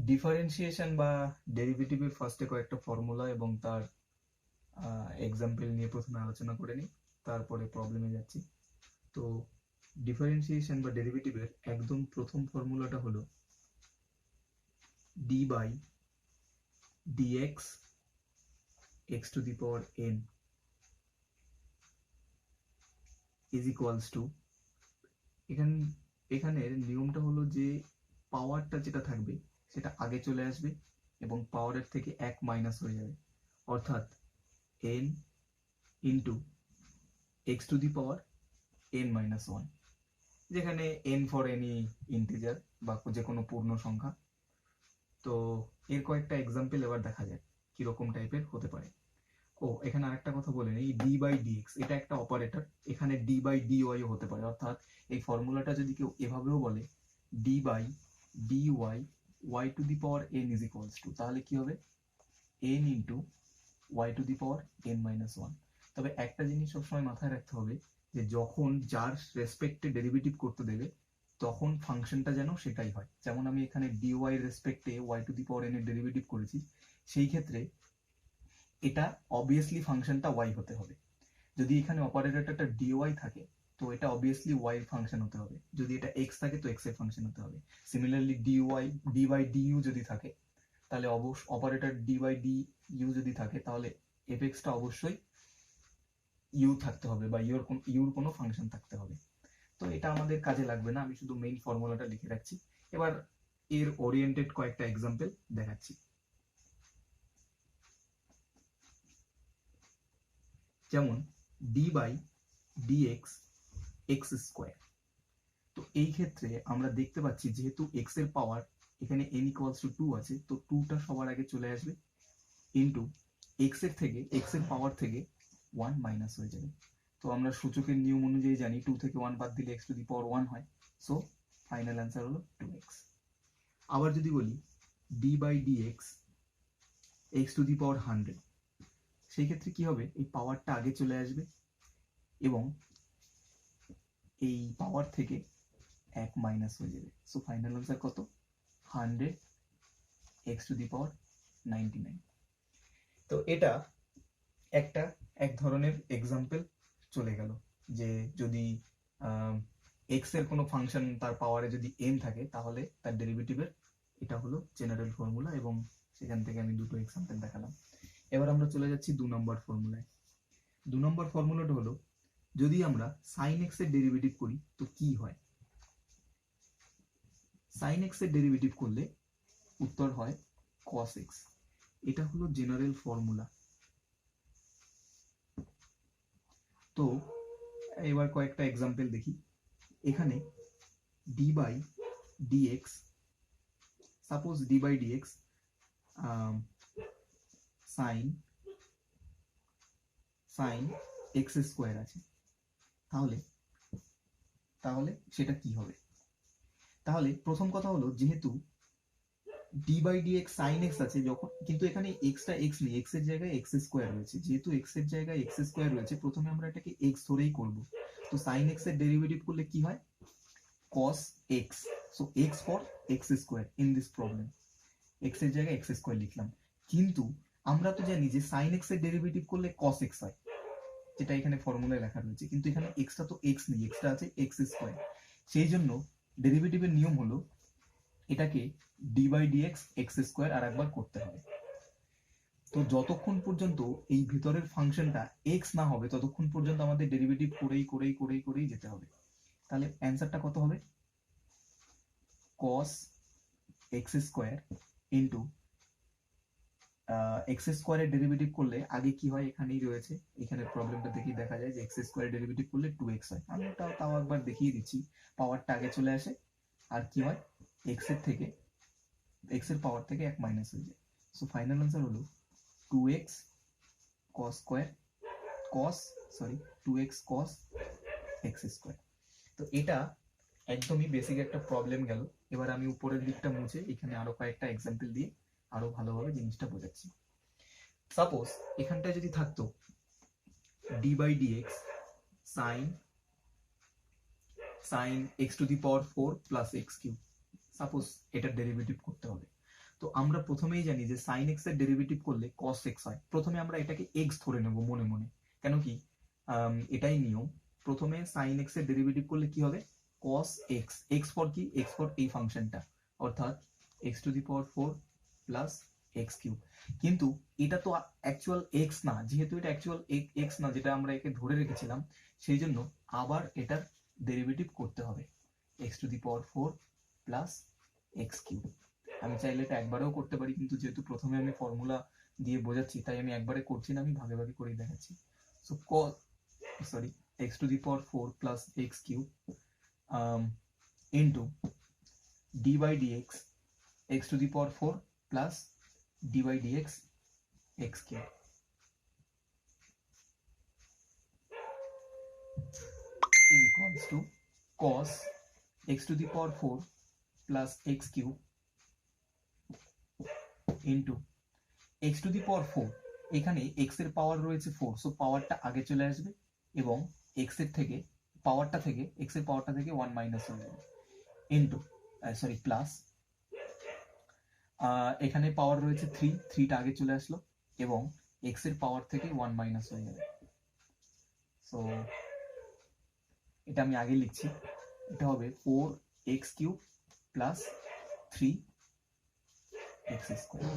Differentiation বা ডেরিভেটিভের ফার্স্টে কয়েকটা ফর্মুলা এবং তার এক্সাম্পল নিয়ে প্রথমে আলোচনা করে নিই, তারপরে প্রবলেমে যাচ্ছি। তো ডিফারেন্সিয়েশন বা ডেরিভেটিভের একদম প্রথম ফর্মুলাটা হলো d by d x x to the power n is equals to, এখানের নিয়মটা হলো যে পাওয়ারটা যেটা থাকবে সেটা আগে চলে আসবে এবং পাওয়ারের থেকে এক মাইনাস হয়ে যাবে, অর্থাৎ n into x to the power n minus one, যেখানে n ফর এনি ইন্টিজার বা যে কোনো পূর্ণ সংখ্যা। তো এর কয়েকটা এক্সাম্পল এবার দেখা যায় কিরকম টাইপের হতে পারে। এখানে আরেকটা কথা বলে নেই, ডি বাই ডিএক্স এটা একটা অপারেটর, এখানে ডি বাই ডিওয়াই হতে পারে, অর্থাৎ এই ফর্মুলাটা যদি কেউ এভাবেও বলে d by d y y to the power n is equals to, তাহলে কি হবে n into y to the power n minus one. তবে একটা জিনিস সবসময় মাথায় রাখতে হবে যে যখন যার রেসপেক্টে ডেরিভেটিভ করতে দেবে তখন ফাংশনটা যেন সেটাই হয়। যেমন আমি এখানে ডিওয়াই রেসপেক্টে y to the power n এর ডেরিভেটিভ করেছি, সেই ক্ষেত্রে এটা অবভিয়াসলি ফাংশনটা ওয়াই হতে হবে। যদি এখানে অপারেটরটা একটা ডিওয়াই থাকে তো এটা অবভিয়াসলি ওয়াই ফাংশন হতে হবে, যদি এটা এক্স থাকে তো এক্স এর ফাংশন হতে হবে। Similarly d y d by d u যদি থাকে তাহলে operator d by d u যদি থাকে তাহলে এফ এক্সটা অবশ্যই ইউ থাকতে হবে বা ইউর কোনো ফাংশন থাকতে হবে। তো এটা আমাদের কাজে লাগবে না, আমি শুধু মেইন ফর্মুলাটা লিখে রাখছি। এবার এর ওরিয়েন্টেড কয়েকটা এক্সাম্পল দেখাচ্ছি। যেমন d by d x x square. তো এই ক্ষেত্রে আমরা দেখতে পাচ্ছি যেহেতু এক্স এর পাওয়ার এখানে n ইকুয়ালস টু 2 আছে, তো 2টা সবার আগে চলে আসবে ইনটু এক্স এর থেকে এক্স এর পাওয়ার থেকে 1 মাইনাস হয়ে যাবে। তো আমরা সূচকের নিয়ম অনুযায়ী জানি 2 থেকে 1 বাদ দিলে x টু দি পাওয়ার 1 হয়, সো ফাইনাল অ্যান্সার হলো 2x। আবার যদি বলি d by dx x to the power 100, সেই ক্ষেত্রে কি হবে, এই পাওয়ারটা আগে চলে আসবে এবং এই পাওয়ার থেকে 1 মাইনাস হয়ে যাবে, সো ফাইনাল অ্যান্সার কত 100 x টু দি পাওয়ার 99। তো এটা একটা এক ধরনের এক্সাম্পল চলে গেল যে যদি এক্স এর কোনো ফাংশন তার পাওয়ারে যদি এন থাকে তাহলে তার ডেরিভেটিভের এটা হলো জেনারেল ফর্মুলা, এবং সেখান থেকে আমি দুটো এক্সাম্পল দেখালাম। এবার আমরা চলে যাচ্ছি 2 নম্বর ফর্মুলায়। 2 নম্বর ফর্মুলাটা হলো যদি আমরা সাইন এক্স এর ডেরিভেটিভ করি তো কি হয়। সাইন এক্স এর ডেরিভেটিভ করলে উত্তর হয় cos x, এটা হলো জেনারেল ফর্মুলা। তো এবার কয়েকটা এক্সাম্পল দেখি। এখানে d by dx, suppose d by dx sine x square আছে, তাহলে তাহলে সেটা কি হবে। তাহলে প্রথম কথা হলো যেহেতু d by dx sin x আছে, যখন কিন্তু এখানে xটা x নেই, x এর জায়গায় x স্কোয়ার রয়েছে, যেহেতু x এর জায়গায় x স্কোয়ার রয়েছে প্রথমে আমরা এটাকে x ধরেই করব। তো sin x এর ডেরিভেটিভ করলে কি হয় cos x, so x for x square in this problem, x এর জায়গায় x স্কোয়ার লিখলাম। কিন্তু আমরা তো জানি যে sin x এর ডেরিভেটিভ করলে cos x হয়, যেটা এখানে ফর্মুলায় লেখা রয়েছে, কিন্তু এখানে xটা তো x নেই, xটা আছে x স্কোয়ার। সেই জন্য ডেরিভেটিভের নিয়ম হলো এটাকে d by dx x square আর একবার করতে হবে। তো যতক্ষণ পর্যন্ত এই ভিতরের ফাংশনটা x না হবে ততক্ষণ পর্যন্ত আমাদের ডেরিভেটিভ করেই যেতে হবে। তাহলে অ্যান্সারটা কত হবে cos x square into x স্কোয়ারের ডেরিভেটিভ করলে আগে কি হয় এখানেই রয়েছে, এখানে প্রবলেমটা দেখেই দেখা যায় যে x স্কোয়ারের ডেরিভেটিভ করলে 2x হয়। আমি তাও একবার দেখিয়ে দিচ্ছি, পাওয়ারটা আগে চলে আসে আর কি হয় x এর থেকে x এর পাওয়ার থেকে 1 মাইনাস হয়ে যায়, সো ফাইনাল অ্যান্সার হলো 2x cos square cos 2x cos x square. তো এটা একদমই বেসিক একটা প্রবলেম গেল। এবার আমি উপরের দিকটা মুছে এখানে আরো কয়েকটা এক্সাম্পল দিয়ে আরো ভালোভাবে জিনিসটা বোঝাচ্ছি। সাপোজ এখানটায় যদি থাকতো d by dx sin x to the power 4 plus x cube, suppose এটার ডেরিভেটিভ করতে হবে। তো আমরা প্রথমেই জানি যে সাইন এক্স এর ডেরিভেটিভ করলে কস এক্স হয়। প্রথমে আমরা এটাকে এক্স ধরে নেব মনে মনে, কেন কি এটাই নিয়ম। প্রথমে সাইন এক্স এর ডেরিভেটিভ করলে কি হবে, কস এক্স। এক্স ফর কি, এক্স ফর এই ফাংশনটা, অর্থাৎ x to the power 4 plus x cube. কিন্তু এটা তো অ্যাকচুয়াল এক্স না, যেহেতু এটা অ্যাকচুয়াল এক্স না, যেটা আমরা একে ধরে রেখেছিলাম, সেই জন্য আবার এটার ডেরিভেটিভ করতে হবে, x to the power 4 plus x cube. আমি চাইলে এটা একবারেও করতে পারি, কিন্তু যেহেতু প্রথমে আমি ফর্মুলা দিয়ে বোঝাচ্ছি তাই আমি একবারে করছি না, আমি ভাগে ভাগে করেই দেখাচ্ছি। So x to the power 4 plus x cube into d by dx x to the power 4 plus d by dx x cube is equals to cos x to the power 4 plus x cube into x to the power 4। এখানে x এর পাওয়ার রয়েছে 4, so পাওয়ারটা আগে চলে আসবে এবং x এর পাওয়ারটা থেকে 1 মাইনাস হয়ে যাবে, ইনটু প্লাস এখানে পাওয়ার রয়েছে 3টা আগে চলে আসলো এবং x এর পাওয়ার থেকে 1 মাইনাস হয়ে যাবে। সো এটা আমি আগে লিখছি, এটা হবে 4x cube plus 3x square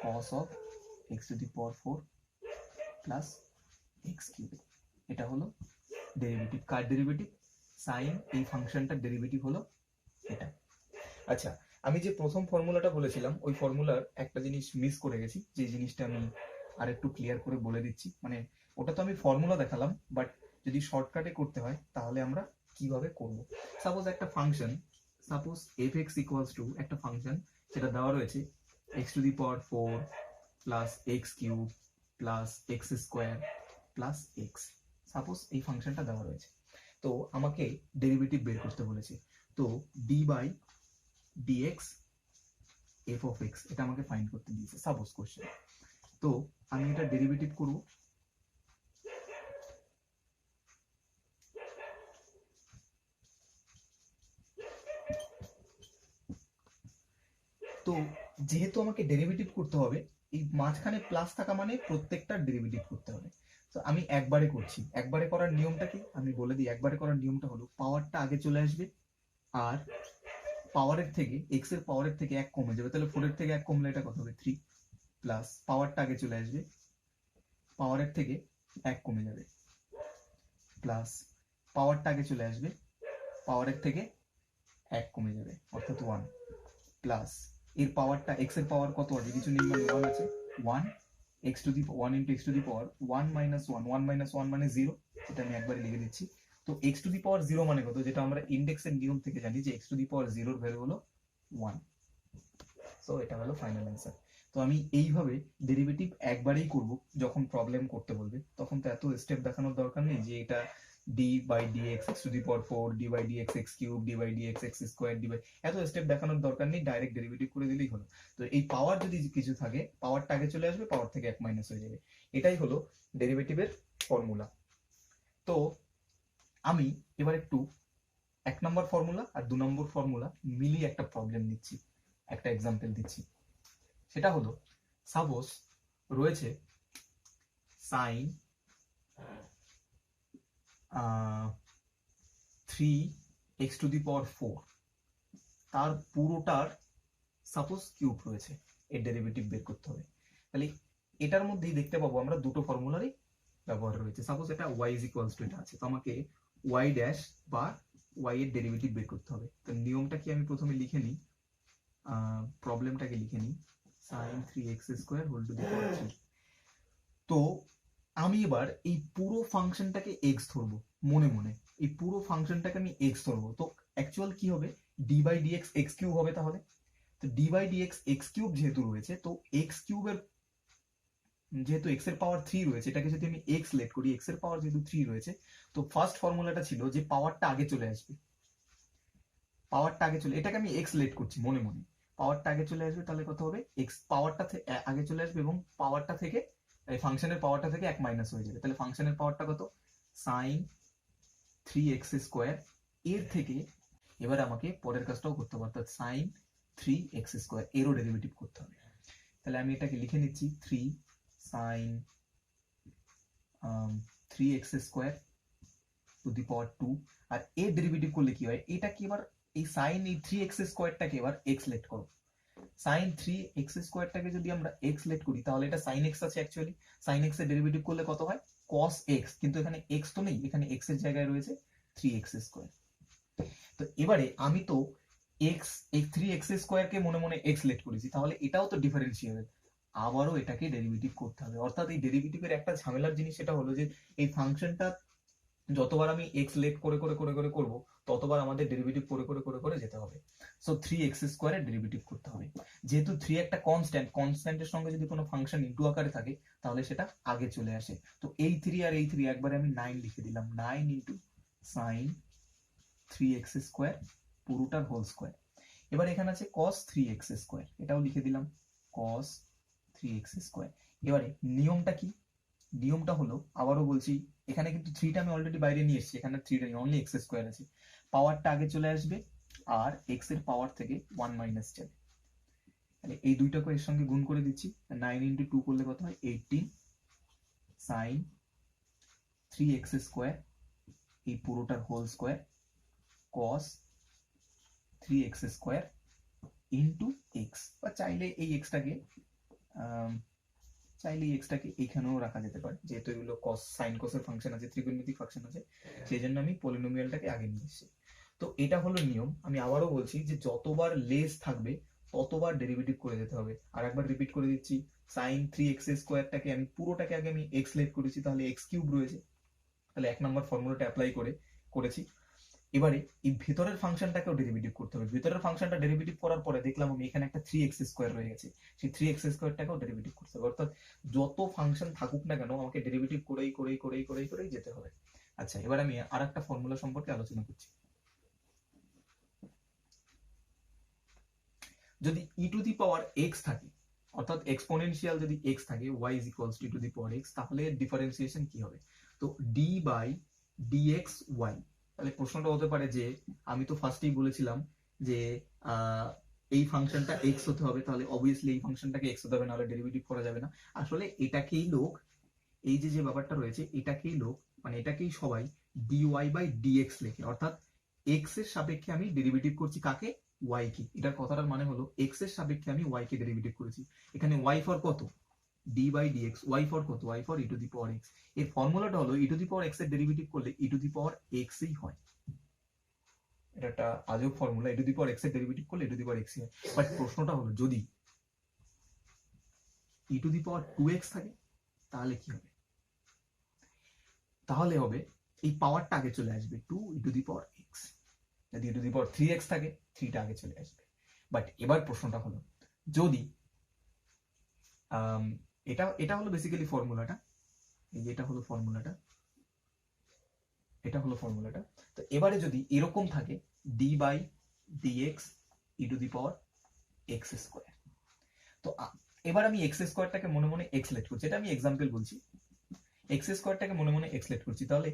cos of x to the power 4 plus x cube। এটা হলো ডেরিভেটিভ। কার ডেরিভেটিভ? সাইন এই ফাংশনটার ডেরিভেটিভ হলো এটা। আচ্ছা, আমি যে প্রথম ফর্মুলাটা বলেছিলাম ওই ফর্মুলার একটা জিনিস মিস করে গেছি, যে জিনিসটা আমি আরেকটু ক্লিয়ার করে বলে দিচ্ছি। মানে ওটা তো আমি ফর্মুলা দেখালাম, বাট যদি শর্টকাটে করতে হয় তাহলে আমরা কিভাবে করব। সাপোজ একটা function, suppose f(x) equals to একটা ফাংশন যেটা দেওয়া রয়েছে x to the power 4 plus x cube plus x square plus x। Suppose এই ফাংশনটা দেওয়া রয়েছে, তো আমাকে ডেরিভেটিভ বের করতে বলেছে। তো d by dx f of x এটা আমাকে ফাইন্ড করতে দিয়েছে সাপোজ কোশ্চেন। তো আমি এটা ডেরিভেটিভ করব। তো যেহেতু আমাকে ডেরিভেটিভ করতে হবে, এই মাঝখানে প্লাস থাকা মানে প্রত্যেকটা ডেরিভেটিভ করতে হবে। তো আমি একবারে করছি। একবারে করার নিয়মটা কি আমি বলে দিই। একবারে করার নিয়মটা হলো পাওয়ারটা আগে চলে আসবে আর পাওয়ারের থেকে এক্স এর পাওয়ারের থেকে 1 কমে যাবে, তাহলে 4 এর থেকে 1 কমলে এটা কত হবে 3, প্লাস পাওয়ারটা আগে চলে আসবে, পাওয়ারের থেকে 1 কমে যাবে, প্লাস পাওয়ারটা আগে চলে আসবে, পাওয়ারের থেকে 1 কমে যাবে অর্থাৎ 1, প্লাস এর পাওয়ারটা x এর পাওয়ার কত আছে, কিছু নেই মানে 1 আছে, 1 x to the 1 into x to the power 1 minus 1, 1 minus 1 মানে 0। এটা আমি একবারে লিখে দিচ্ছি। তো x to the power 0 মানে কত, যেটা আমরা ইনডেক্সের নিয়ম থেকে জানি যে x to the power 0 এর ভ্যালু হলো 1। সো এটা হলো ফাইনাল অ্যান্সার। তো আমি এইভাবে ডেরিভেটিভ একবারেই করব। যখন প্রবলেম করতে বলবে তখন তো এত স্টেপ দেখানোর দরকার নেই যে এটা d by dx x to the power 4 d by dx x cube d by dx x square d by, এত স্টেপ দেখানোর দরকার নেই, ডাইরেক্ট ডেরিভেটিভ করে দিলেই হলো। তো এই পাওয়ার যদি কিছু থাকে, পাওয়ারটা আগে চলে আসবে, পাওয়ার থেকে 1 মাইনাস হয়ে যাবে। এটাই হলো ডেরিভেটিভের ফর্মুলা। তো আমি এবার একটু 1 নম্বর ফর্মুলা আর 2 নম্বর ফর্মুলা মিলিয়ে একটা প্রবলেম নিচ্ছি, একটা এক্সাম্পল দিচ্ছি। সেটা হলো সাপোজ রয়েছে sign 3x to the power 4, তার পুরোটার সাপোজ কিউব রয়েছে, এর ডেরিভেটিভ বের করতে হবে। তাহলে এটার মধ্যেই দেখতে পাবো আমরা দুটো ফর্মুলারই ব্যবহার রয়েছে। সাপোজ এটা y is equals to এটা আছে, তো আমাকে y ড্যাশ বা y এর ডেরিভেটিভ বের করতে হবে। তো নিয়মটা কি আমি প্রথমে লিখে নিই, প্রবলেমটাকে লিখে নিই, sin 3x square whole to the power 3। তো আমি এবার এই পুরো ফাংশনটাকে x ধরবো মনে মনে, এই পুরো ফাংশনটাকে আমি x ধরবো। তো অ্যাকচুয়াল কি হবে, d by dx x cube হবে। তাহলে তো d by dx x cube যেহেতু রয়েছে, তো x কিউবের যেহেতু x এর পাওয়ার 3 রয়েছে, এটাকে যদি আমি x লেট করি, x এর পাওয়ার যেহেতু 3 রয়েছে, তো ফার্স্ট ফর্মুলাটা ছিল যে পাওয়ারটা আগে চলে আসবে, পাওয়ারটা আগে চলে, এটাকে আমি x লেট করছি মনে মনে, পাওয়ারটা আগে চলে আসবে। তাহলে কত হবে, x পাওয়ারটা আগে চলে আসবে এবং পাওয়ারটা থেকে এই ফাংশনের পাওয়ারটা থেকে 1 মাইনাস হয়ে যাবে। তাহলে ফাংশনের পাওয়ারটা কত, sin 3x স্কয়ার। এর থেকে এবার আমাকে পরের কাজটাও করতে হবে, অর্থাৎ sin 3x² এরও ডেরিভেটিভ করতে হবে। তাহলে আমি এটাকে লিখে নিচ্ছি 3 sin 3x² টু দি পাওয়ার 2। আর এর ডেরিভেটিভ করলে কি হয়, এটা কি এবার এই সাইন এই 3x² এবার x লেট করো। সাইন 3x² যদি আমরা x লেট করি তাহলে এটা sin x আছে অ্যাকচুয়ালি, sin x এর ডেরিভেটিভ করলে কত হয় cos x, কিন্তু এখানে x তো নেই, এখানে x এর জায়গায় রয়েছে 3x²। তো এবারে আমি তো x এই 3x² কে মনে মনে x লেট করেছি, তাহলে এটাও তো ডিফারেন্সিয়েবল, আবারও এটাকে ডেরিভেটিভ করতে হবে। অর্থাৎ এই ডেরিভেটিভের একটা ঝামেলার জিনিস সেটা হলো যে এই ফাংশনটা যতবার আমি x লেট করে করে করে করে করব ততবার আমাদের ডেরিভেটিভ করে করে করে করে যেতে হবে। সো 3x² এর ডেরিভেটিভ করতে হবে। যেহেতু 3 একটা কনস্ট্যান্ট, কনস্ট্যান্টের সঙ্গে যদি কোনো ফাংশন ইনটু আকারে থাকে তাহলে সেটা আগে চলে আসে। তো এই 3 আর এই 3 একবারে আমি 9 লিখে দিলাম, 9 ইন্টু সাইন 3x² পুরোটার হোল স্কোয়ার। এবার এখানে আছে cos 3x², এটাও লিখে দিলাম cos 3x²। এবারে নিয়মটা কি, নিয়মটা হলো আবারও বলছি, এখানে কিন্তু 3টা আমি অলরেডি বাইরে নিয়ে এসেছি, এখানে 3টা অনলি x² আছে, পাওয়ারটা আগে চলে আসবে আর x এর পাওয়ার থেকে 1 মাইনাস যাবে। তাহলে এই দুইটাকে এর সঙ্গে গুণ করে দিচ্ছি, 9 ইন্টু 2 করলে কত হয় 18 সাইন 3x² এই পুরোটার whole square cos 3x² into x, বা চাইলে এই এক্সটাকে এখানেও রাখা যেতে পারে, যেহেতু এগুলো cos sin cos এর ফাংশন আছে, ত্রিকোণমিতিক ফাংশন আছে, সেই জন্য আমি পলিনোমিয়ালটাকে আগে নিয়ে এসেছি। তো এটা হলো নিয়ম। আমি আবারও বলছি যে যতবার লেস থাকবে ততবার ডেরিভেটিভ করে যেতে হবে। আর একবার রিপিট করে দিচ্ছি, sin 3x² আমি পুরোটাকে আগে আমি x লেট করেছি, তাহলে x³ রয়েছে, তাহলে 1 নম্বর ফর্মুলাটা অ্যাপ্লাই করেছি। এবারে এই ভেতরের ফাংশনটাকেও ডেরিভেটিভ করতে হবে। ভেতরের ফাংশনটা ডেরিভেটিভ করার পরে দেখলাম আমি এখানে একটা 3x² রয়ে গেছে, সেই 3x²টাকেও ডেরিভেটিভ করতে হবে। অর্থাৎ যত ফাংশন থাকুক না কেন আমাকে ডেরিভেটিভ করেই যেতে হবে। আচ্ছা, এবার আমি আর একটা ফর্মুলা সম্পর্কে আলোচনা করছি। যদি e to the power x থাকে, অর্থাৎ এক্সপোনেনশিয়াল যদি x থাকে, y is equals two e to the power x, তাহলে ডিফারেন্সিয়েশন কি হবে? তো d বাই dxy। তাহলে প্রশ্নটা হতে পারে যে আমি তো ফার্স্টেই বলেছিলাম যে এই ফাংশনটা x হতে হবে, তাহলে অবভিয়াসলি এই ফাংশনটাকে x হতে হবে, নাহলে ডেরিভেটিভ করা যাবে না। আসলে এটাকেই লোক, এই যে ব্যাপারটা রয়েছে এটাকেই লোক, মানে এটাকেই সবাই dy বাই dx লেখে, অর্থাৎ x এর সাপেক্ষে আমি ডেরিভেটিভ করছি কাকে, y কে। এটার কথাটার মানে হলো x এর সাপেক্ষে আমি y কে ডেরিভেটিভ করেছি। এখানে y ফর কত, d by dx, y for কত, y for e to the power x। এর ফর্মুলাটা হলো e to the power x এর ডেরিভেটিভ করলে e to the power x ই হয়। এটা একটা আজব formula, e to the power x এর ডেরিভেটিভ করলে e to the power x ই হয়। বাট প্রশ্নটা হলো যদি e to the power 2x থাকে তাহলে কি হবে? তাহলে হবে এই পাওয়ারটা আগে চলে আসবে 2 e to the power x। যদি e to the power 3x থাকে 3টা আগে চলে আসবে। বাট এবার প্রশ্নটা হলো যদি এটা হলো বেসিক্যালি ফর্মুলাটা, এই যে এটা হলো ফর্মুলাটা। তো এবারে যদি এরকম থাকে d by dx e to the power x², তো এবার আমি x²টাকে মনে মনে x লেট করছি, এটা আমি এক্সাম্পল বলছি, x²টাকে মনে মনে x লেট করছি, তাহলে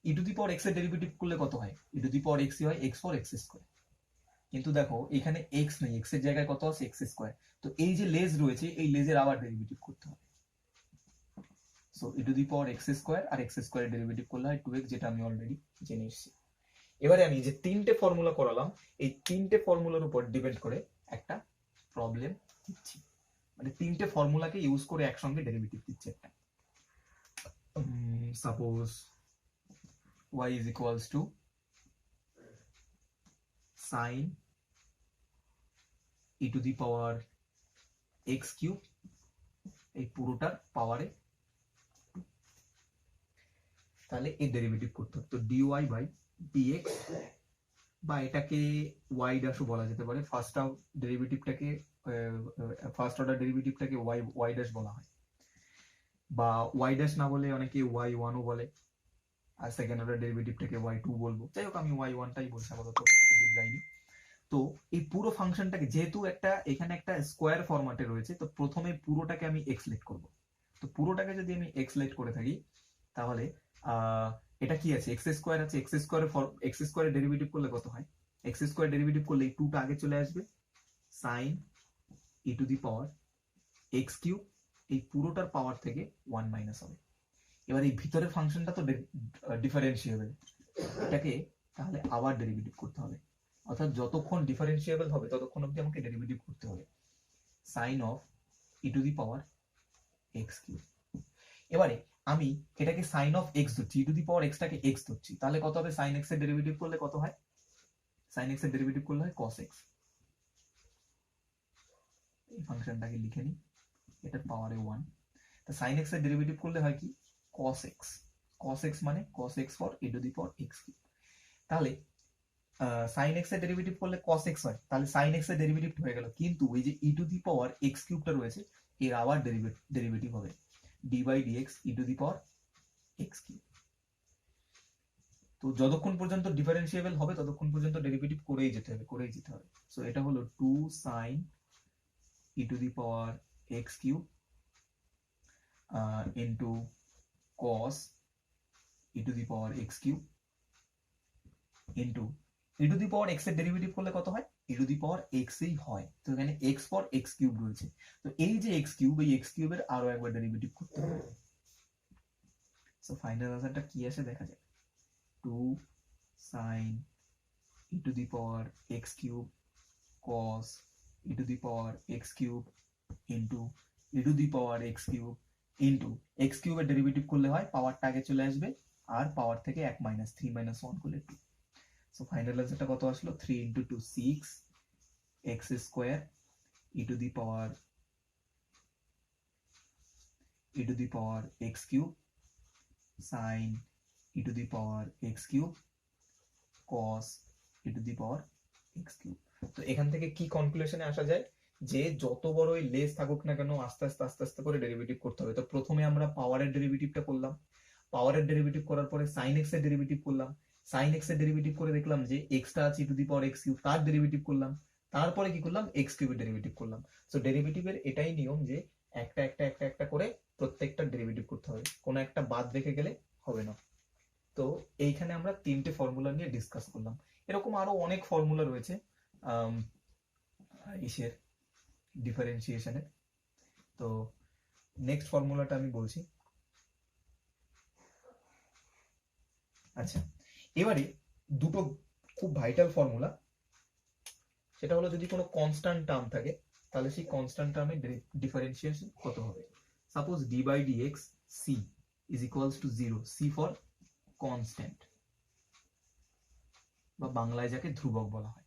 e to the power x এর ডেরিভেটিভ করলে কত হয়, e to the power x হয় x ফর x²। কিন্তু দেখো এখানে x নেই, x এর জায়গায় কত আছে x², তো এই যে লেজ রয়েছে এই লেজের আবার ডেরিভেটিভ করতে হবে। So e to the power x² আর x² এর ডেরিভেটিভ করলে হয় 2x, যেটা আমি অলরেডি জেনে এসেছি। এবারে আমি যে 3টে ফর্মুলা করালাম, এই 3টে ফর্মুলার উপর ডিপেন্ড করে একটা প্রবলেম দিচ্ছি, মানে 3টে ফর্মুলাকে ইউজ করে একসঙ্গে ডেরিভেটিভ দিচ্ছি একটা। Suppose y is equals to sin e to the power x³ এই পুরোটার পাওয়ারে, তাহলে এই ডেরিভেটিভ করতে হবে। তো dy বাই dx, বা এটাকে y ড্যাশও বলা যেতে পারে, ফার্স্ট অর্ডার ডেরিভেটিভটাকে y ড্যাশ বলা হয়, বা y ড্যাশ না বলে অনেকে y1ও বলে, আর সেকেন্ড অর্ডার ডেরিভেটিভটাকে y2 বলবো। যাই হোক আমি y1টাই বলছি, আপাতত অতদূর যাইনি। তো এই পুরো ফাংশনটাকে যেহেতু এখানে একটা স্কোয়ার ফরম্যাটে রয়েছে, তো প্রথমে পুরোটাকে আমি x লেট করব। তো পুরোটাকে যদি আমি x লেট করে থাকি তাহলে এটা কি আছে, x² আছে, x² এর ডেরিভেটিভ করলে কত হয়, x² ডেরিভেটিভ করলে এই 2টা আগে চলে আসবে, sign e to the power x cube, এই পুরোটার পাওয়ার থেকে 1 মাইনাস হবে। এবার এই ভিতরের ফাংশনটা তো ডিফারেন্সিয়েবল, এটাকে তাহলে আবার ডেরিভেটিভ করতে হবে, অর্থাৎ যতক্ষণ ডিফারেন্সিয়েবল হবে ততক্ষণ অবধি আমাকে ডেরিভেটিভ করতে হবে। Sine of e to the power x cube. এবারে আমি এটাকে সাইন অফ এক্স ধরছি, ই টু দি পাওয়ার এক্সটাকে এক্স ধরছি, তাহলে কত হবে? সাইন এক্স এর ডেরিভেটিভ করলে কত হয়? সাইন এক্স এর ডেরিভেটিভ করলে হয় কস এক্স। এই ফাংশনটাকে লিখে নিই, এটার পাওয়ারে 1। তো সাইন এক্স এর ডেরিভেটিভ করলে হয় কি? Cos x. কস এক্স মানে cos x for e to the power x cube. তাহলে সাইন এক্স এর ডেরিভেটিভ করলে কস এক্স হয়, তাহলে সাইন এক্স এর ডেরিভেটিভ হয়ে গেল, কিন্তু ওই যে ই টু দি পাওয়ার এক্স কিউবটা রয়েছে এর আবার ডেরিভেটিভ হবে, d by d x e to the power x cube. তো যতক্ষণ পর্যন্ত ডিফারেন্সিয়েবল হবে ততক্ষণ পর্যন্ত ডেরিভেটিভ করেই যেতে হবে। সো এটা হলো 2 sign e to the power x cube into cos E to the power x cube into E to the power x এর ডেরিভেটিভ করলে কত হয়? ই টু দি পাওয়ার এক্স এই হয়, তো এখানে এক্স ফর এক্স কিউব রয়েছে, তো এই যে এক্স কিউব, এই এক্স কিউবের আরো একবার ডেরিভেটিভ করতে হবে। সো ফাইনাল আনসারটা কি আসে দেখা যাক। 2 sin e to the power x cube cos e to the power x cube into e to the power x cube into x cube এর ডেরিভেটিভ করলে হয় পাওয়ারটা আগে চলে আসবে, আর পাওয়ার থেকে 1 মাইনাস 3 মাইনাস 1 করলে 2। সো ফাইনাল আনসারটা কত আসলো? 3 into 2 6 x square e to the power x cube sin e to the power x cube cos e to the power x cube। তো এখান থেকে কি কনক্লুশনে আসা যায় যে যত বড়ই লেস থাকুক না কেন আস্তে আস্তে করে ডেরিভেটিভ করতে হবে। তো প্রথমে আমরা পাওয়ারের ডেরিভেটিভটা করলাম, পাওয়ারের ডেরিভেটিভ করার পরে সাইন এক্স এর ডেরিভেটিভ করলাম, সাইন এক্স এর ডেরিভেটিভ করে দেখলাম যে এক্সটা আছে e to the power x cube, তার ডেরিভেটিভ করলাম, তারপরে কি করলাম? এক্স কিউবের ডেরিভেটিভ করলাম। সো ডেরিভেটিভের এটাই নিয়ম যে একটা করে প্রত্যেকটা ডেরিভেটিভ করতে হবে, কোনো একটা বাদ রেখে গেলে হবে না। তো এইখানে আমরা 3টে ফর্মুলা নিয়ে ডিসকাস করলাম, এরকম আরো অনেক ফর্মুলা রয়েছে ইসের ডিফারেন্সিয়েশনের। তো নেক্সট ফর্মুলাটা আমি বলছি। আচ্ছা, এবারে দুটো খুব ভাইটাল ফর্মুলা, সেটা হলো যদি কোনো কনস্ট্যান্ট টার্ম থাকে তাহলে সেই কনস্ট্যান্ট টার্মের ডিফারেন্সিয়েশন কত হবে। Suppose d by d x c is equals to 0, c for constant বা বাংলায় যাকে ধ্রুবক বলা হয়।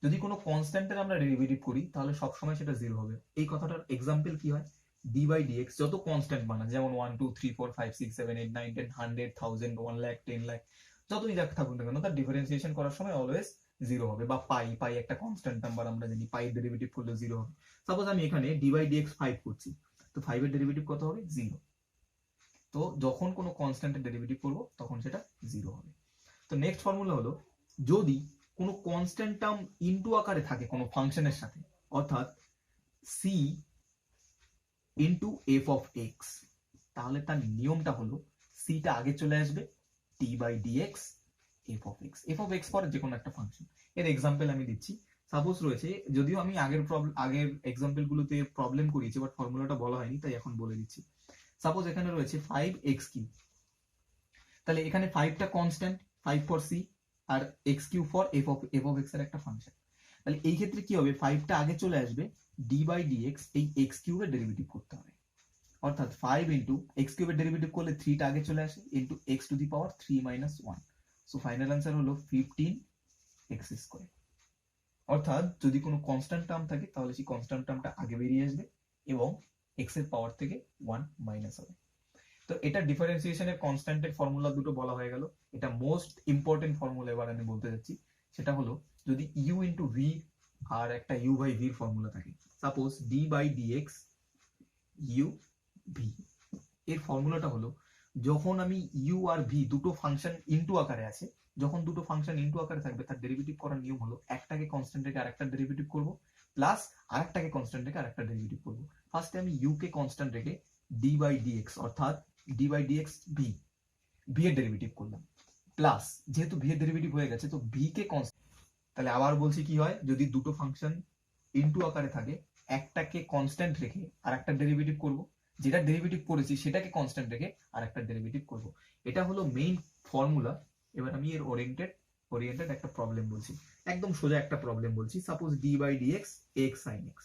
যদি কোনো কনস্ট্যান্টের আমরা ডেরিভেটিভ করি তাহলে সবসময় সেটা 0 হবে। এই কথাটার এক্সাম্পল কি হয়? ডি বাই ডিএক্স যত কনস্ট্যান্ট বানান, যেমন 1 2 3 4 5 6 7 8 9 10 100 1000 1 লাখ 10 লাখ যতই যাক থাকুন না কেন, তার ডিফারেন্সিয়েশন করার সময় অলওয়েজ 0 হবে। বা পাই একটা কনস্ট্যান্ট নাম্বার, আমরা জানি পাই এর ডেরিভেটিভ করলে 0 হবে। সাপোজ আমি এখানে ডি বাই ডিএক্স 5 করছি, তো 5 এর ডেরিভেটিভ কত হবে? 0। তো যখন কোনো কনস্ট্যান্টের ডেরিভেটিভ করব তখন সেটা 0 হবে। তো নেক্সট ফর্মুলা হলো যদি কোনো কনস্ট্যান্ট টার্ম ইনটু আকারে থাকে কোনো ফাংশনের সাথে, অর্থাৎ C into f of x, তাহলে তার নিয়মটা হলো সিটা আগে চলে আসবে, d by d x f of x পরে যে কোনো একটা ফাংশন। এর এক্সাম্পল আমি দিচ্ছি। সাপোজ রয়েছে, যদিও আমি আগের এক্সাম্পল গুলোতে প্রবলেম করিয়েছি বাট ফর্মুলাটা বলা হয়নি তাই এখন বলে দিচ্ছি। সাপোজ এখানে রয়েছে 5x কিউব, তাহলে এখানে 5টা কনস্ট্যান্ট, 5 ফর সি আর x cube for f of x এর একটা ফাংশন। তাহলে এই ক্ষেত্রে কি হবে? 5টা আগে চলে আসবে, ডি বাই ডিএক্স এই এক্স কিউবের ডেরিভেটিভ করতে হবে, অর্থাৎ 5 ইন্টু এক্স কিউবের ডেরিভেটিভ করলে 3টা আগে চলে আসে into x to the power 3 minus 1। So final answer হলো 15x স্কোয়ার। অর্থাৎ যদি কোনো কনস্ট্যান্ট টার্ম থাকে তাহলে সেই কনস্ট্যান্ট টার্মটা আগে বেরিয়ে আসবে এবং এক্স এর পাওয়ার থেকে 1 মাইনাস হবে। তো এটা ডিফারেন্সিয়েশনের কনস্ট্যান্টের ফর্মুলা দুটো বলা হয়ে গেল। এটা মোস্ট ইম্পর্টেন্ট ফর্মুলা এবার আমি বলতে যাচ্ছি, সেটা হলো যদি ইউ ইন্টু ভি আর একটা ইউ বাই ভির ফর্মুলা থাকে। Suppose d by d x u v, এর ফর্মুলাটা হলো যখন আমি ইউ আর ভি দুটো ফাংশন ইনটু আকারে আছে, যখন দুটো ফাংশন ইনটু আকারে থাকবে তার ডেরিভেটিভ করার নিয়ম হলো একটাকে কনস্ট্যান্ট রেখে আরেকটা ডেরিভেটিভ করব, প্লাস আরেকটাকে কনস্ট্যান্ট রেখে আরেকটা ডেরিভেটিভ করব। ফার্স্টে আমি ইউ কে কনস্ট্যান্ট রেখে ডি বাই ডিএক্স অর্থাৎ d by d x v, v এর ডেরিভেটিভ করলাম, প্লাস যেহেতু ভি এর ডেরিভেটিভ হয়ে গেছে তো ভি কে কনস্ট্যান্ট। তাহলে আবার বলছি কি হয়, যদি দুটো ফাংশন ইনটু আকারে থাকে, একটাকে কনস্ট্যান্ট রেখে আর একটা ডেরিভেটিভ করব, যেটা ডেরিভেটিভ করেছি সেটাকে কনস্ট্যান্ট রেখে আর একটা ডেরিভেটিভ করব। এটা হলো মেইন ফর্মুলা। এবার আমি এর ওরিয়েন্টেড একটা প্রবলেম বলছি, একদম সোজা একটা প্রবলেম বলছি। Suppose d by d x x sine x,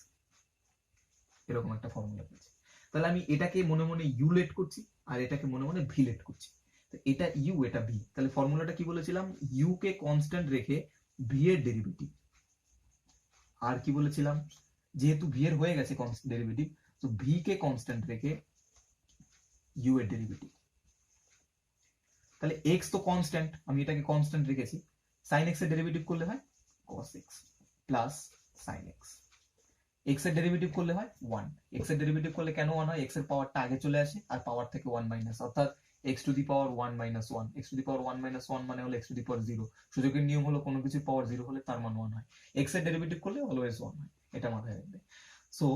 এরকম একটা ফর্মুলা বলছি। তাহলে আমি এটাকে মনে মনে ইউ লেট করছি আর এটাকে মনে মনে ভি লেট করছি। তো এটা ইউ এটা ভি, তাহলে ফর্মুলাটা কি বলেছিলাম, ইউ কে কনস্ট্যান্ট রেখে ভি এর ডেরিভেটিভ। আর কি বলেছিলাম, যেহেতু ভি এর হয়ে গেছে ডেরিভেটিভ, তো ভি কে কনস্ট্যান্ট রেখে ইউ এর ডেরিভেটিভ। তাহলে এক্স তো কনস্ট্যান্ট, আমি এটাকে কনস্ট্যান্ট রেখেছি, সাইন এক্স এর ডেরিভেটিভ করলে হয় cos x plus sine x. X এর ডেরিভেটিভ করলে হয় 1, এক্স এর ডেরিভেটিভ করলে কেন 1 হয়, এক্স এর পাওয়ারটা আগে চলে আসে আর পাওয়ার থেকে 1 মাইনাস, অর্থাৎ x to the power 1 minus 1, x to the power 1 minus 1 মানে হলো x টু দি পাওয়ার 0। সূচকের নিয়ম হলো কোনো কিছু পাওয়ার 0 হলে তার মান 1 হয়, x এর ডেরিভেটিভ করলে অলওয়েজ 1 হয়, এটা মাথায় রাখবে। সো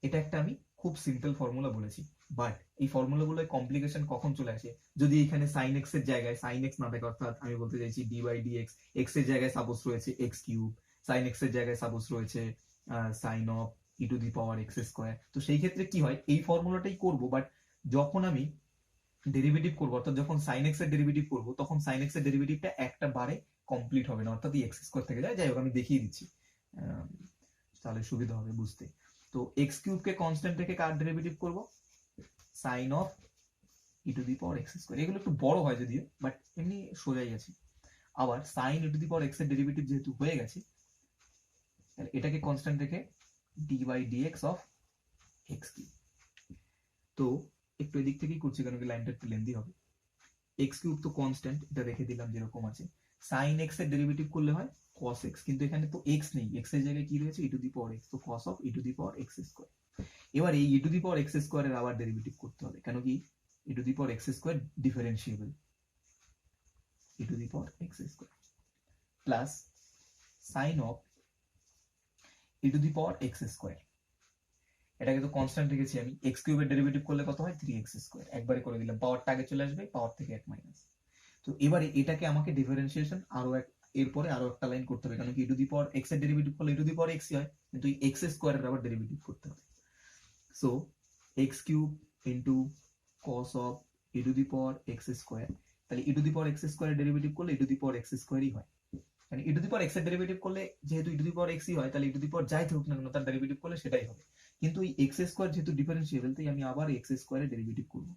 এটা একটা আমি খুব সিম্পল ফর্মুলা বলেছি, বাট এই ফর্মুলাগুলোয় কমপ্লিকেশন কখন চলে আসে, যদি এখানে সাইন এক্স এর জায়গায় সাইন এক্স না থাকে, অর্থাৎ আমি বলতে চাইছি d by d x, x এর জায়গায় সাপোজ রয়েছে এক্স কিউব, সাইন এক্স এর জায়গায় সাপোজ রয়েছে sine of e to the power x square. তো সেই ক্ষেত্রে কি হয়, এই ফর্মুলাটাই করব, বাট যখন আমি ডেরিভেটিভ করবো, অর্থাৎ যখন সাইন এক্স এর ডেরিভেটিভ করবো, তখন সাইন এক্স এর ডেরিভেটিভটা একটা বারে কমপ্লিট হবে না, অর্থাৎ এই এক্স স্কোয়ার থেকে যায়। যাই হোক আমি দেখিয়ে দিচ্ছি, তাহলে সুবিধা হবে বুঝতে। তো এক্স কিউব কে কনস্ট্যান্ট রেখে কার ডেরিভেটিভ করব, sine of e to the power x square. এগুলো একটু বড় হয় যদিও, বাট এমনি সোজাই আছে। আবার sine e to the power x এর ডেরিভেটিভ যেহেতু হয়ে গেছে, এটাকে কনস্ট্যান্ট রেখে d by d x of x cube. তো একটু এদিক থেকেই করছি কারণ কি লাইনটা একটু লেন্দি হবে। এক্স কিউব তো কনস্ট্যান্ট, এটা রেখে দিলাম যেরকম আছে। সাইন এক্স এর ডেরিভেটিভ করলে হয় cos x, কিন্তু এখানে তো x নেই, x এর জায়গায় কি রয়েছে e to the power x, তো cos of e to the power x square. এবার এই e to the power x square এর আবার ডেরিভেটিভ করতে হবে, কেন কি e to the power x square differentiable, e to the power x square plus sine of e to the power x square. এটাকে তো কনস্ট্যান্ট রেখেছি আমি, x কিউবের ডেরিভেটিভ করলে কত হয় 3x স্কয়ার, একবারে করে দিলাম, পাওয়ারটা আগে চলে আসবে, পাওয়ার থেকে 1 মাইনাস। তো এবারে এটাকে আমাকে ডিফারেন্সিয়েশন আরো এরপরে আরো একটা লাইন করতে হবে, কারণ কি e to the power x এর ডেরিভেটিভ করলে e to the power x হয়, কিন্তু এই x স্কয়ার এর আবার ডেরিভেটিভ করতে হবে। So x cube into cos of e to the power x square, তাহলে e to the power x square এর ডেরিভেটিভ করলে e to the power x স্কয়ারই হয়, মানে e to the power x এর ডেরিভেটিভ করলে যেহেতু ই টু দি পাওয়ার x ই হয়, তাহলে ই টু দি পাওয়ার যাই থাকুক না কেন তার ডেরিভেটিভ করলে সেটাই হবে। কিন্তু এই x স্কয়ার যেহেতু ডিফারেন্সিয়েবল, তাই আমি আবার x স্কয়ার এর ডেরিভেটিভ করব,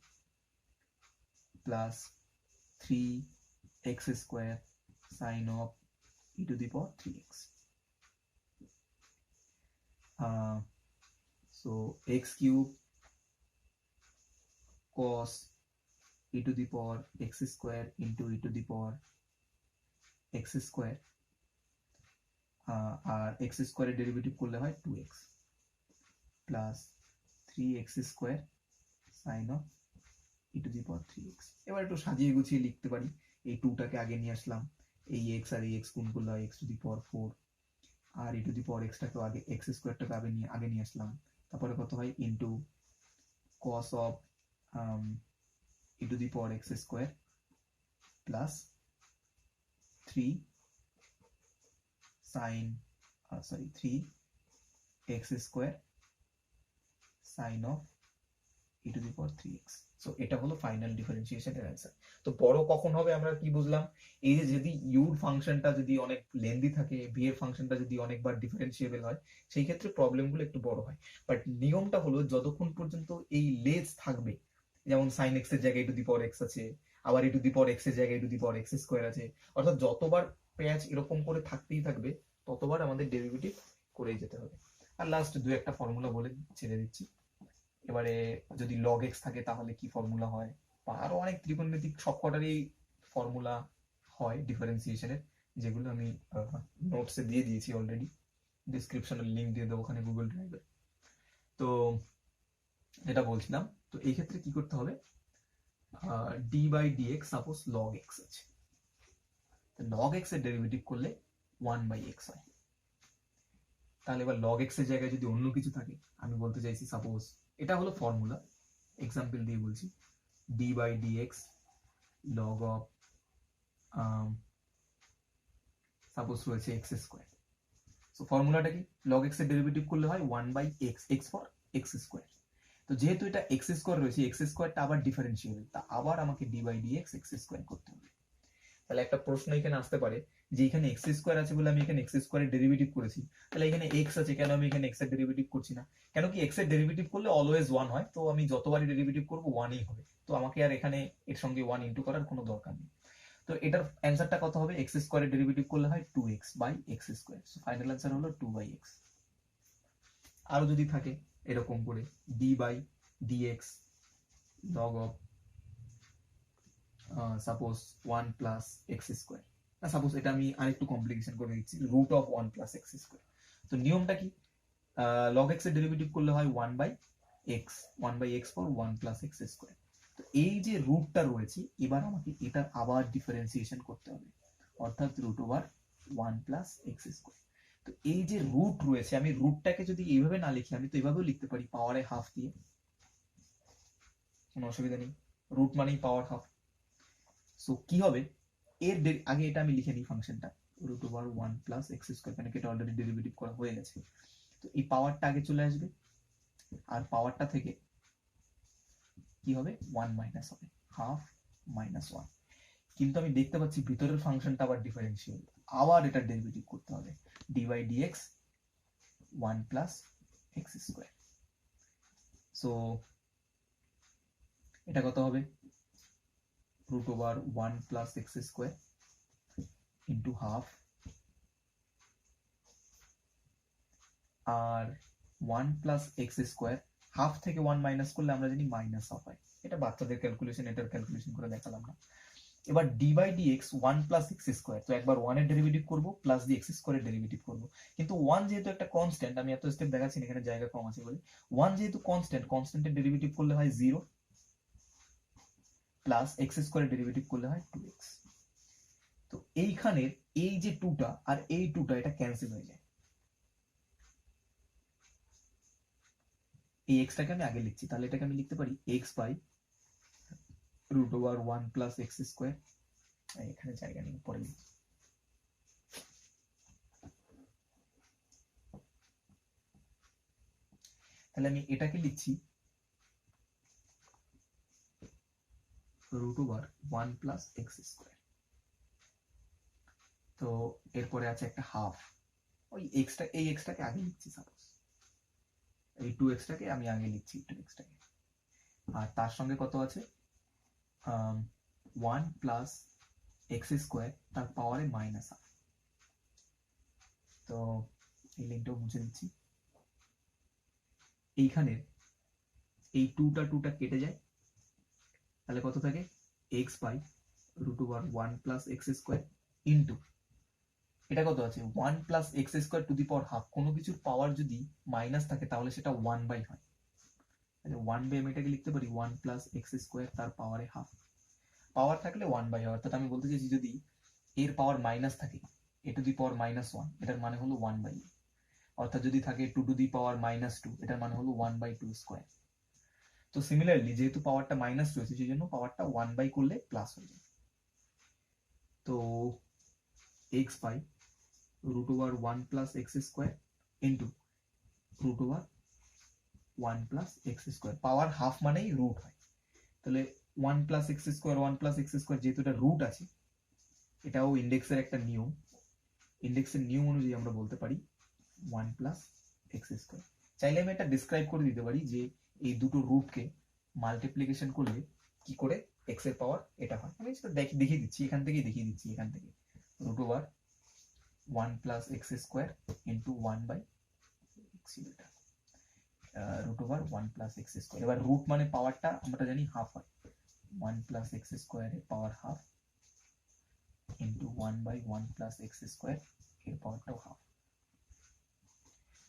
plus 3x square sin of e to the power 3x. So x cube cos e to the power x square into e to the power x square, আর x square এর derivative করলে হয় 2x plus 3x square sin of e to the power 3x। এবার একটু সাজিয়ে গুছিয়ে লিখতে পারি, এই 2টাকে আগে নিয়ে আসলাম, এই x আর এই x গুণ করলে হয় x to the power 4, আর ই টু দি পাওয়ার এক্সটাকে আগে এক্স স্কয়ারটাকে আগে নিয়ে আসলাম, তারপরে কত হয় into cos of e to the power x square plus 3 x square sine of e to the power 3x। So এটা হলো ফাইনাল ডিফারেন্সিয়েশনের অ্যান্সার। তো বড় কখন হবে আমরা কি বুঝলাম, এই যে যদি ইউর ফাংশনটা যদি অনেক লেন্দি থাকে, ভি এর ফাংশনটা যদি অনেকবার ডিফারেন্সিয়েবল হয়, সেই ক্ষেত্রে প্রবলেমগুলো একটু বড় হয়। বাট নিয়মটা হলো যতক্ষণ পর্যন্ত এই লেজ থাকবে, যেমন সাইন এক্স এর জায়গায় e to the power x আছে, আবার ই টু দি পাওয়ার এক্স এর জায়গায় e to the power x square আছে, অর্থাৎ যতবার প্যাচ এরকম করে থাকতেই থাকবে ততবার আমাদের ডেরিভেটিভ করেই যেতে হবে। আর লাস্ট দু একটা ফর্মুলা বলে ছেড়ে দিচ্ছি। এবারে যদি log x থাকে তাহলে কি ফর্মুলা হয়, বা আরো অনেক ত্রিকোণমিতিক সবকটারই ফর্মুলা হয় ডিফারেন্সিয়েশনের, যেগুলো আমি নোটসে দিয়ে দিয়েছি অলরেডি, ডিসক্রিপশনের লিংক দিয়ে দেবো ওখানে গুগল ড্রাইভে। তো এটা বলছিলাম, তো এই ক্ষেত্রে কি করতে হবে, d by d x suppose log x আছে, log x এর ডেরিভেটিভ করলে 1 বাই x হয়। তাহলে এবার log x এর জায়গায় যদি অন্য কিছু থাকে, আমি বলতে চাইছি সাপোজ এটা হলো ফর্মুলা, এক্সাম্পল দিয়ে বলছি, d by dx log of suppose রয়েছে x স্কয়ার। সো ফর্মুলাটা কি, লগ এক্স এর ডেরিভেটিভ করলে হয় 1/x, x for x square. তো যেহেতু এটা এক্স স্কোয়ার রয়েছে, এক্স স্কোয়ারটা আবার ডিফারেন্সিয়েবল, তা আবার আমাকে d/dx এক্স স্কোয়ার করতে হবে। তাহলে একটা প্রশ্ন এখানে আসতে পারে যে এখানে এক্স স্কোয়ার আছে বলে আমি এখানে এক্স স্কোয়ারের ডেরিভেটিভ করেছি, তাহলে এখানে এক্স আছে কেন আমি এখানে এক্স এর ডেরিভেটিভ করছি না? কেন কি এক্স এর ডেরিভেটিভ করলে অলওয়েজ 1 হয়, তো আমি যতবারই ডেরিভেটিভ করব 1ই হবে, তো আমাকে আর এখানে এর সঙ্গে 1 ইনটু করার কোনো দরকার নেই। তো এটার অ্যান্সারটা কত হবে, এক্স স্কোয়ারের ডেরিভেটিভ করলে হয় 2x/x square. So final answer হলো 2/x। আরো যদি থাকে এরকম করে d/dx log of suppose 1 plus x square, suppose এটা আমি আরেকটু কমপ্লিকেশন করে দিচ্ছি, root of 1 plus x square. তো নিয়মটা কি, লগ এক্স এর ডেরিভেটিভ করলে হয় 1/x for 1 plus x square. তো এই যে রুটটা রয়েছে, এবার আমাকে এটার আবার ডিফারেন্সিয়েশন করতে হবে, অর্থাৎ root over 1 plus x square. তো এই যে রুট রয়েছে, আমি রুটটাকে যদি এইভাবে না লিখি, আমি তো এইভাবেও লিখতে পারি পাওয়ারে হাফ দিয়ে, কোনো অসুবিধা নেই, রুট মানেই পাওয়ার হাফ। সো কি হবে, এর আগে এটা আমি লিখে নিই ফাংশনটা, root over 1 plus x square, মানে এটা অলরেডি ডেরিভেটিভ করা হয়ে গেছে। তো এই পাওয়ারটা আগে চলে আসবে, আর পাওয়ারটা থেকে কি হবে, 1 মাইনাস হবে, হাফ মাইনাস 1। কিন্তু আমি দেখতে পাচ্ছি ভিতরের ফাংশনটা আবার ডিফারেন্সিয়াল, আবার এটা ডেরিভেটিভ করতে হবে, d/dx 1 plus x square. So এটা কত হবে, root over 1 plus x square into half, আর 1 প্লাস এক্স স্কোয়ার, হাফ থেকে 1 মাইনাস করলে আমরা জানি মাইনাস হাফ হয়, এটা বাচ্চাদের ক্যালকুলেশন, এটার ক্যালকুলেশন করে দেখালাম না। এবার d/dx 1 প্লাস এক্স স্কোয়ার, তো একবার 1 এর ডেরিভেটিভ করব প্লাস দিয়ে এক্স স্কোয়ারের ডেরিভেটিভ করব, কিন্তু 1 যেহেতু একটা কনস্ট্যান্ট, আমি এত স্টেপ দেখাচ্ছি না, এখানে জায়গা কম আছে বলে, 1 যেহেতু কনস্ট্যান্ট, কনস্ট্যান্টের ডেরিভেটিভ করলে হয় 0 প্লাস এক্স স্কোয়ারের ডেরিভেটিভ করলে হয় 2x। তো এইখানের এই যে 2টা আর এই 2টা এটা ক্যান্সেল হয়ে যায়, এই এক্সটাকে আমি আগে লিখছি, তাহলে এটাকে আমি লিখতে পারি x by root over 1 plus x square, এখানে জায়গা নেই, পরে লিখছি। তাহলে আমি এটাকে লিখছি root over 1 plus x square. তো এরপরে আছে একটা হাফ, ওই এক্সটা, এই এক্সটাকে আগে লিখছি, সাপোজ এই 2x-টাকে আমি আগে লিখছি, 2x-টাকে, আর তার সঙ্গে কত আছে, 1 প্লাস এক্স স্কোয়ার, তার পাওয়ারে মাইনাস হাফ। তো এই লিঙ্কটাও মুছে দিচ্ছি, এইখানের এই 2টা কেটে যায়, তাহলে কত থাকে, x by root over 1 plus x square into, এটা কত আছে, 1 plus x square to the power half, কোনো কিছুর পাওয়ার যদি মাইনাস থাকে তাহলে সেটা 1/, হয়, 1/, আমি এটাকে লিখতে পারি 1 প্লাস এক্স স্কোয়ার তার পাওয়ারে হাফ, পাওয়ার থাকলে 1/, হয়, অর্থাৎ আমি বলতে চাইছি যদি এর পাওয়ার মাইনাস থাকে, a টু দি পাওয়ার -1, এটার মানে হলো 1/, অর্থাৎ যদি থাকে 2 টু দি পাওয়ার -2, এটার মানে হলো 1/2 স্কোয়ার। তো সিমিলারলি যেহেতু পাওয়ারটা মাইনাস রয়েছে, সেই জন্য পাওয়ারটা 1/, করলে প্লাস হয়ে যায়। তো x by root over 1 plus x square into root over 1 plus x square, power half মানেই রুট হয়, তাহলে 1 plus x square, 1 plus x square, যেহেতু এটা রুট আছে, এটাও ইন্ডেক্সের একটা নিয়ম, ইন্ডেক্সের নিয়ম অনুযায়ী আমরা বলতে পারি 1 প্লাস এক্স স্কোয়ার। চাইলে আমি এটা ডিসক্রাইব করে দিতে পারি যে এই দুটো রুটকে মাল্টিপ্লিকেশন করলে কি করে এক্স এর পাওয়ার এটা হয়, আমি সেটা দেখিয়ে দিচ্ছি, এখান থেকেই দেখিয়ে দিচ্ছি, এখান থেকে root over 1 plus x square into 1/, root over 1 plus x square. এবার রুট মানে পাওয়ারটা আমরা জানি হাফ হয়, 1 প্লাস এক্স স্কোয়ারের power half into 1/1 plus x square, এর পাওয়ারটাও হাফ।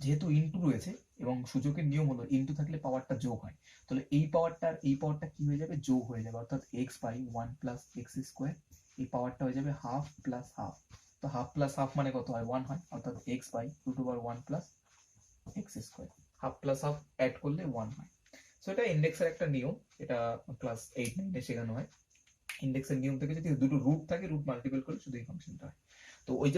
যেহেতু ইনটু রয়েছে এবং সূচকের নিয়ম হলো ইনটু থাকলে পাওয়ারটা যোগ হয়, তাহলে এই পাওয়ারটা কি হয়ে যাবে, যোগ হয়ে যাবে, অর্থাৎ x by 1 plus x square, এই পাওয়ারটা হয়ে যাবে হাফ প্লাস হাফ। তো হাফ প্লাস হাফ মানে কত হয়, 1 হয়, অর্থাৎ x by root over 1 plus x square, half plus half add করলে 1 হয়। সো এটা ইন্ডেক্সের একটা নিয়ম, এটা ক্লাস 8-9 শেখানো হয়। ইন্ডেক্সের নিয়ম থেকে যদি দুটো রুট থাকে, রুট মাল্টিপল করলে শুধু এই ফাংশনটা হয়। তো ওই যে